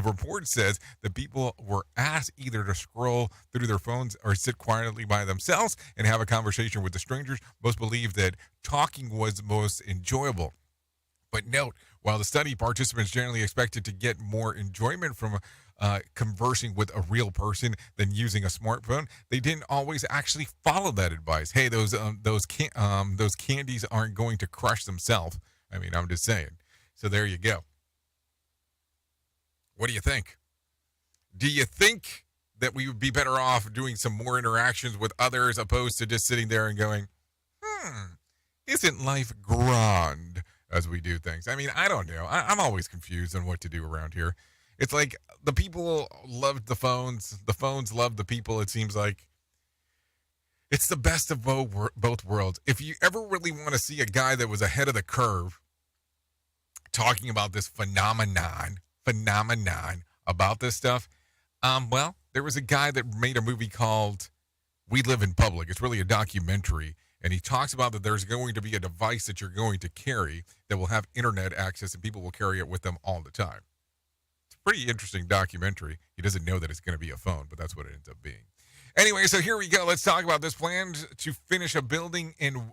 report says that people were asked either to scroll through their phones or sit quietly by themselves and have a conversation with the strangers. Most believe that talking was most enjoyable. But note, while the study participants generally expected to get more enjoyment from conversing with a real person than using a smartphone, they didn't always actually follow that advice. Hey, those candies aren't going to crush themselves. I mean, I'm just saying. So there you go. What do you think? Do you think that we would be better off doing some more interactions with others opposed to just sitting there and going, isn't life grand as we do things? I mean, I don't know. I'm always confused on what to do around here. It's like the people loved the phones. The phones loved the people. It seems like it's the best of both worlds. If you ever really want to see a guy that was ahead of the curve talking about this phenomenon about this stuff, well, there was a guy that made a movie called We Live in Public. It's really a documentary. And he talks about that there's going to be a device that you're going to carry that will have internet access and people will carry it with them all the time. It's a pretty interesting documentary. He doesn't know that it's going to be a phone, but that's what it ends up being. Anyway, so here we go. Let's talk about this plan to finish a building in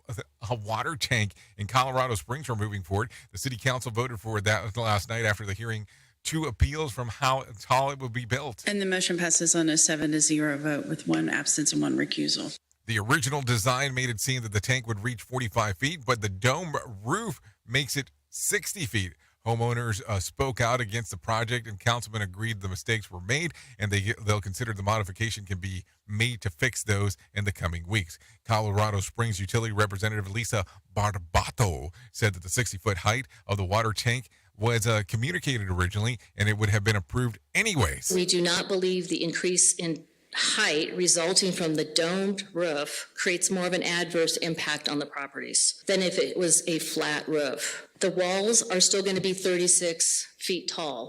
a water tank in Colorado Springs are moving forward. The city council voted for that last night after the hearing 2 appeals from how tall it will be built. And the motion passes on a 7-0 vote with 1 absence and 1 recusal. The original design made it seem that the tank would reach 45 feet, but the dome roof makes it 60 feet. Homeowners spoke out against the project, and councilmen agreed the mistakes were made, and they'll consider the modification can be made to fix those in the coming weeks. Colorado Springs Utility Representative Lisa Barbato said that the 60-foot height of the water tank was communicated originally, and it would have been approved anyways. We do not believe the increase in height resulting from the domed roof creates more of an adverse impact on the properties than if it was a flat roof. The walls are still going to be 36 feet tall.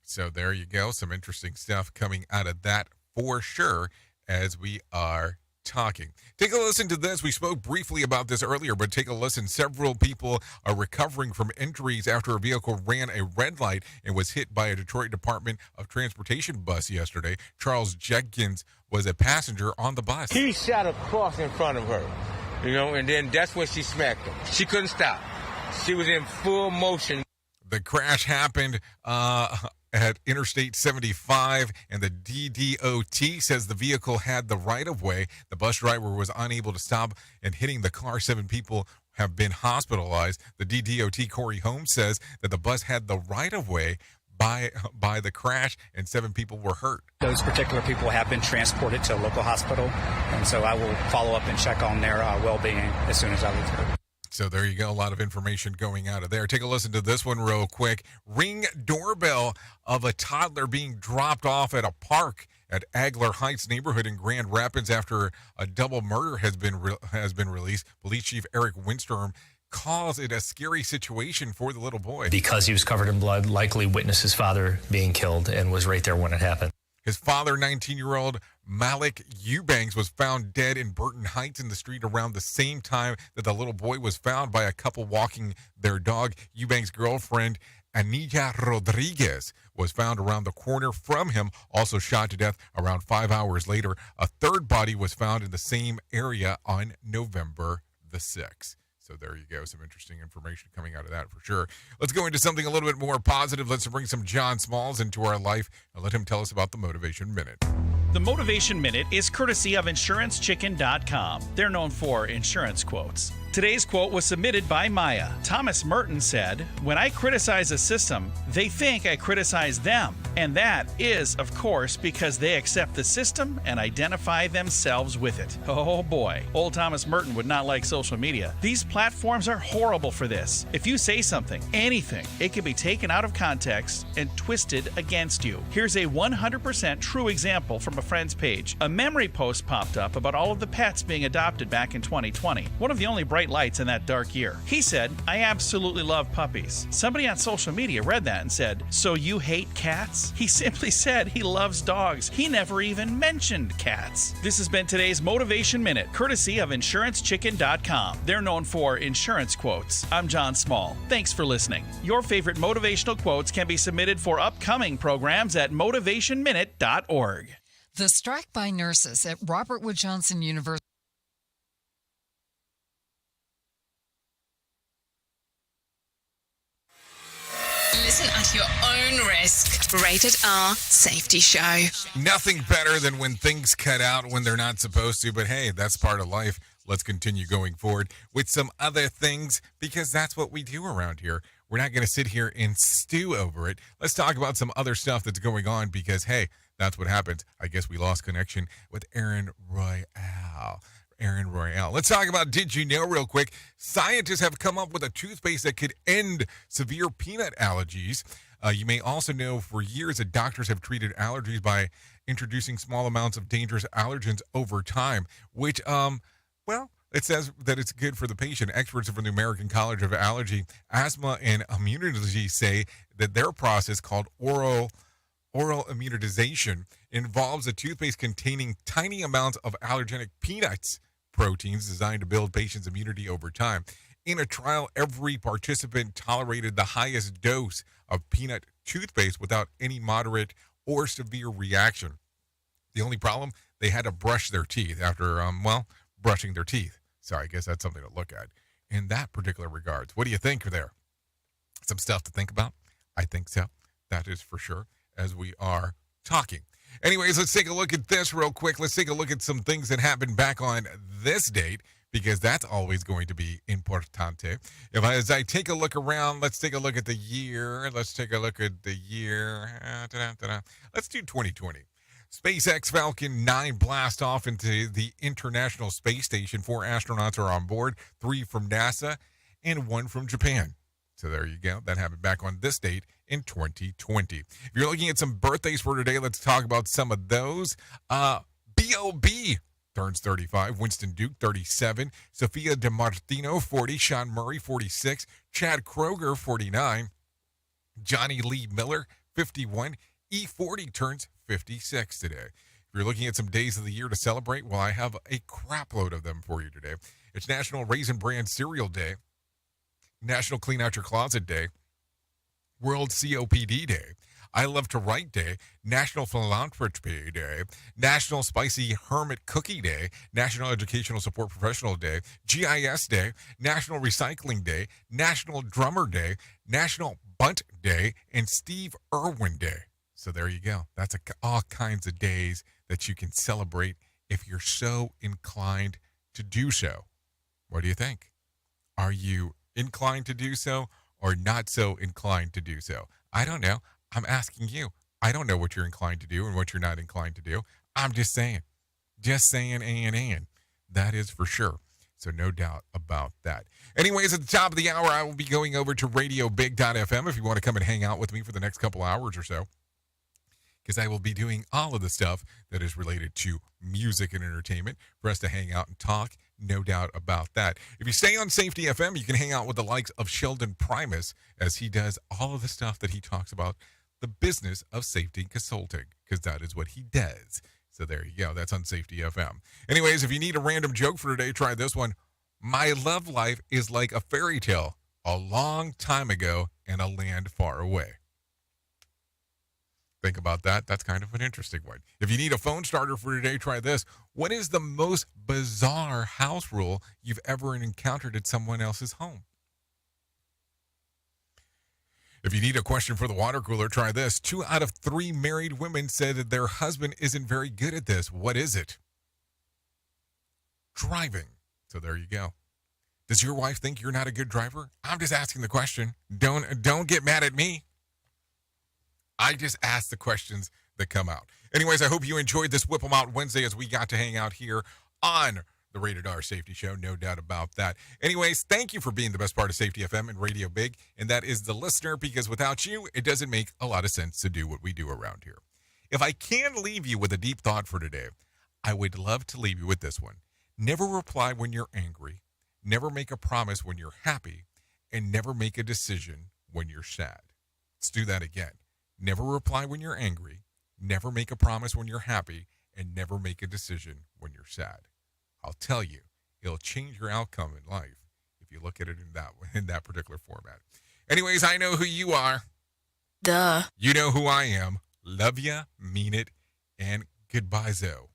So there you go. Some interesting stuff coming out of that for sure as we are talking. Take a listen to this. We spoke briefly about this earlier, but take a listen. Several people are recovering from injuries after a vehicle ran a red light and was hit by a Detroit Department of Transportation bus yesterday. Charles Jenkins was a passenger on the bus. He shot across in front of her, and then that's when she smacked him. She couldn't stop. She was in full motion. The crash happened at Interstate 75, and the DDOT says the vehicle had the right-of-way. The bus driver was unable to stop and hitting the car. 7 people have been hospitalized. The DDOT, Corey Holmes, says that the bus had the right-of-way by the crash, and 7 people were hurt. Those particular people have been transported to a local hospital, and so I will follow up and check on their well-being as soon as I leave here. So there you go. A lot of information going out of there. Take a listen to this one real quick. Ring doorbell of a toddler being dropped off at a park at Agler Heights neighborhood in Grand Rapids after a double murder has been released. Police Chief Eric Winstrom calls it a scary situation for the little boy. Because he was covered in blood, likely witnessed his father being killed and was right there when it happened. His father, 19-year-old Malik Eubanks, was found dead in Burton Heights in the street around the same time that the little boy was found by a couple walking their dog. Eubanks' girlfriend, Anilla Rodriguez, was found around the corner from him, also shot to death around 5 hours later. A third body was found in the same area on November the 6th. So there you go. Some interesting information coming out of that for sure. Let's go into something a little bit more positive. Let's bring some John Smalls into our life and let him tell us about the Motivation Minute. The Motivation Minute is courtesy of InsuranceChicken.com. They're known for insurance quotes. Today's quote was submitted by Maya. Thomas Merton said, "When I criticize a system, they think I criticize them. And that is, of course, because they accept the system and identify themselves with it." Oh boy, old Thomas Merton would not like social media. These platforms are horrible for this. If you say something, anything, it can be taken out of context and twisted against you. Here's a 100% true example from a friend's page. A memory post popped up about all of the pets being adopted back in 2020. One of the only bright lights in that dark year. He said, "I absolutely love puppies." Somebody on social media read that and said, "So you hate cats?" He simply said he loves dogs. He never even mentioned cats. This has been today's Motivation Minute, courtesy of InsuranceChicken.com. They're known for insurance quotes. I'm John Small. Thanks for listening. Your favorite motivational quotes can be submitted for upcoming programs at motivationminute.org. The strike by nurses at Robert Wood Johnson University. Listen at your own risk. Rated R Safety Show. Nothing better than when things cut out when they're not supposed to, but hey, that's part of life. Let's continue going forward with some other things because that's what we do around here. We're not going to sit here and stew over it. Let's talk about some other stuff that's going on because, hey, that's what happens. I guess we lost connection with Aaron Royale. Let's talk about Did You Know real quick. Scientists have come up with a toothpaste that could end severe peanut allergies. You may also know for years that doctors have treated allergies by introducing small amounts of dangerous allergens over time, which, it says that it's good for the patient. Experts from the American College of Allergy, Asthma, and Immunology say that their process called oral immunization involves a toothpaste containing tiny amounts of allergenic peanuts. proteins designed to build patients' immunity over time. In a trial, every participant tolerated the highest dose of peanut toothpaste without any moderate or severe reaction. The only problem, they had to brush their teeth after, brushing their teeth. So I guess that's something to look at in that particular regards. What do you think there? Some stuff to think about? I think so. That is for sure, as we are talking. Anyways, let's take a look at this real quick. Let's take a look at some things that happened back on this date, because that's always going to be importante. As I take a look around, let's take a look at the year. Let's do 2020. SpaceX Falcon 9 blast off into the International Space Station. 4 astronauts are on board, 3 from NASA and 1 from Japan. So there you go. That happened back on this date in 2020. If you're looking at some birthdays for today, let's talk about some of those. B.O.B. turns 35. Winston Duke, 37. Sophia DiMartino, 40. Sean Murray, 46. Chad Kroger, 49. Johnny Lee Miller, 51. E40 turns 56 today. If you're looking at some days of the year to celebrate, well, I have a crap load of them for you today. It's National Raisin Bran Cereal Day, National Clean Out Your Closet Day, World COPD Day, I Love to Write Day, National Philanthropy Day, National Spicy Hermit Cookie Day, National Educational Support Professional Day, GIS Day, National Recycling Day, National Drummer Day, National Bunt Day, and Steve Irwin Day. So there you go. That's all kinds of days that you can celebrate if you're so inclined to do so. What do you think? Are you inclined to do so or not so inclined to do so? I don't know. I'm asking you. I don't know what you're inclined to do and what you're not inclined to do. I'm just saying. And. That is for sure. So no doubt about that. Anyways, at the top of the hour, I will be going over to radiobig.fm if you want to come and hang out with me for the next couple hours or so, because I will be doing all of the stuff that is related to music and entertainment for us to hang out and talk. No doubt about that. If you stay on Safety FM, you can hang out with the likes of Sheldon Primus as he does all of the stuff that he talks about, the business of safety consulting, because that is what he does. So there you go. That's on Safety FM. Anyways, if you need a random joke for today, try this one. My love life is like a fairy tale, a long time ago in a land far away. Think about that. That's kind of an interesting one. If you need a phone starter for today, try this. What is the most bizarre house rule you've ever encountered at someone else's home? If you need a question for the water cooler, try this. 2 out of 3 married women said that their husband isn't very good at this. What is it? Driving. So there you go. Does your wife think you're not a good driver? I'm just asking the question. Don't get mad at me. I just ask the questions that come out. Anyways, I hope you enjoyed this Whip 'em Out Wednesday as we got to hang out here on the Rated R Safety Show. No doubt about that. Anyways, thank you for being the best part of Safety FM and Radio Big, and that is the listener, because without you, it doesn't make a lot of sense to do what we do around here. If I can leave you with a deep thought for today, I would love to leave you with this one. Never reply when you're angry, never make a promise when you're happy, and never make a decision when you're sad. Let's do that again. Never reply when you're angry, never make a promise when you're happy, and never make a decision when you're sad. I'll tell you, it'll change your outcome in life if you look at it in that particular format. Anyways, I know who you are. Duh. You know who I am. Love ya, mean it, and goodbye, Zoe.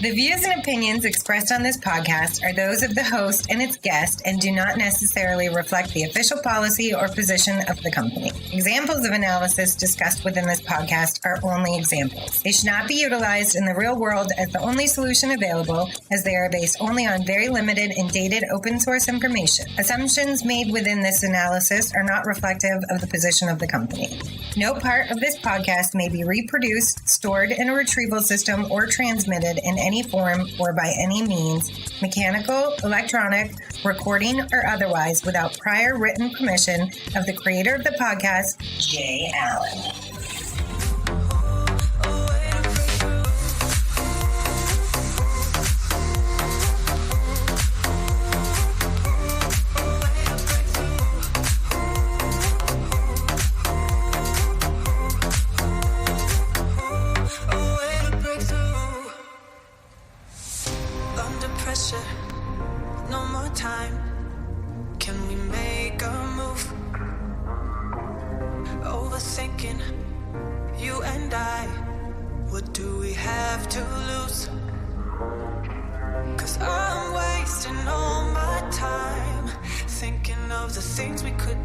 The views and opinions expressed on this podcast are those of the host and its guest and do not necessarily reflect the official policy or position of the company. Examples of analysis discussed within this podcast are only examples. They should not be utilized in the real world as the only solution available, as they are based only on very limited and dated open source information. Assumptions made within this analysis are not reflective of the position of the company. No part of this podcast may be reproduced, stored in a retrieval system, or transmitted in any form or by any means, mechanical, electronic, recording, or otherwise, without prior written permission of the creator of the podcast, Jay Allen. pressure, no more time. Can we make a move? Overthinking, you and I. What do we have to lose? 'Cause I'm wasting all my time thinking of the things we could